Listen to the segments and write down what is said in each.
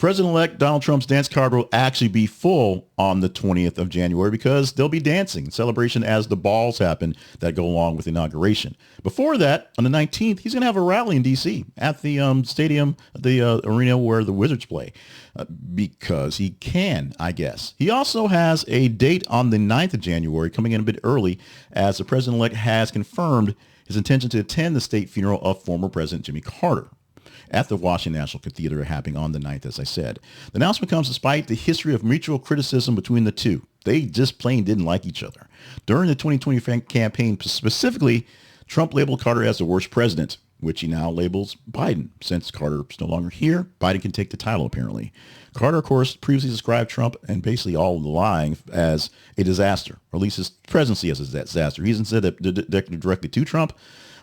President-elect Donald Trump's dance card will actually be full on the 20th of January because they'll be dancing in celebration as the balls happen that go along with the inauguration. Before that, on the 19th, he's going to have a rally in D.C. at the stadium, the arena where the Wizards play, because he can, I guess. He also has a date on the 9th of January, coming in a bit early, as the president-elect has confirmed his intention to attend the state funeral of former President Jimmy Carter at the Washington National Cathedral, happening on the 9th, as I said. The announcement comes despite the history of mutual criticism between the two. They just plain didn't like each other. During the 2020 campaign specifically, Trump labeled Carter as the worst president, which he now labels Biden. Since Carter is no longer here, Biden can take the title, apparently. Carter, of course, previously described Trump and basically all of the lying as a disaster, or at least his presidency as a disaster. He hasn't said that directly to Trump,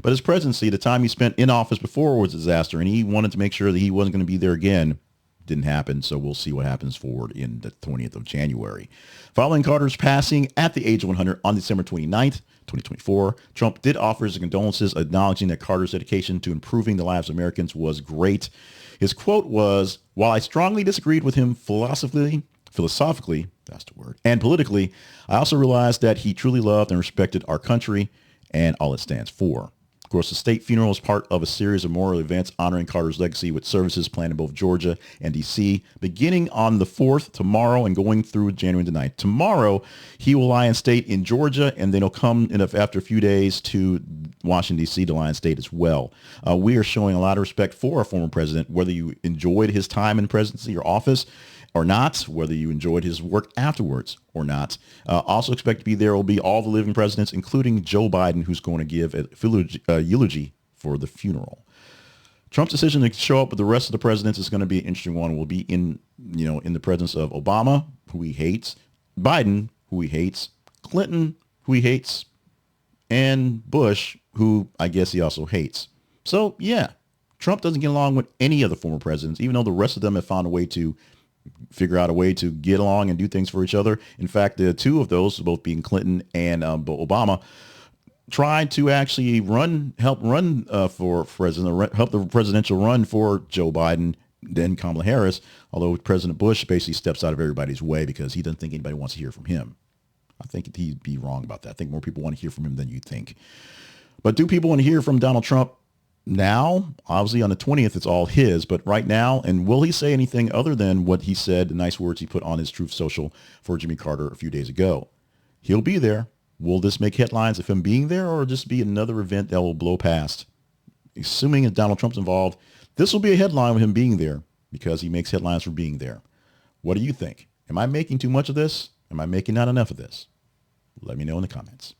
but his presidency, the time he spent in office before, was a disaster, and he wanted to make sure that he wasn't going to be there again. Didn't happen, so we'll see what happens forward in the 20th of January. Following Carter's passing at the age of 100 on December 29th, 2024, Trump did offer his condolences, acknowledging that Carter's dedication to improving the lives of Americans was great. His quote was, "While I strongly disagreed with him philosophically, that's the word, and politically, I also realized that he truly loved and respected our country and all it stands for." Of course, the state funeral is part of a series of memorial events honoring Carter's legacy, with services planned in both Georgia and D.C., beginning on the 4th, tomorrow, and going through January the 9th. Tomorrow, he will lie in state in Georgia, and then he'll come in after a few days to Washington, D.C. to lie in state as well. We are showing a lot of respect for our former president, whether you enjoyed his time in presidency or office or not, whether you enjoyed his work afterwards or not. Also expect to be there will be all the living presidents, including Joe Biden, who's going to give a eulogy for the funeral. Trump's decision to show up with the rest of the presidents is going to be an interesting one. Will be in the presence of Obama, who he hates, Biden, who he hates, Clinton, who he hates, and Bush, who I guess he also hates. So yeah, Trump doesn't get along with any of the former presidents, even though the rest of them have found a way to figure out a way to get along and do things for each other. In fact, the two of those, both being Clinton and Obama, tried to actually help run for president, or help the presidential run for Joe Biden, then Kamala Harris, although President Bush basically steps out of everybody's way because he doesn't think anybody wants to hear from him. I think he'd be wrong about that. I think more people want to hear from him than you think. But do people want to hear from Donald Trump now? Obviously on the 20th, it's all his, but right now, and will he say anything other than what he said, the nice words he put on his Truth Social for Jimmy Carter a few days ago? He'll be there. Will this make headlines of him being there, or just be another event that will blow past? Assuming that Donald Trump's involved, this will be a headline with him being there because he makes headlines for being there. What do you think? Am I making too much of this? Am I making not enough of this? Let me know in the comments.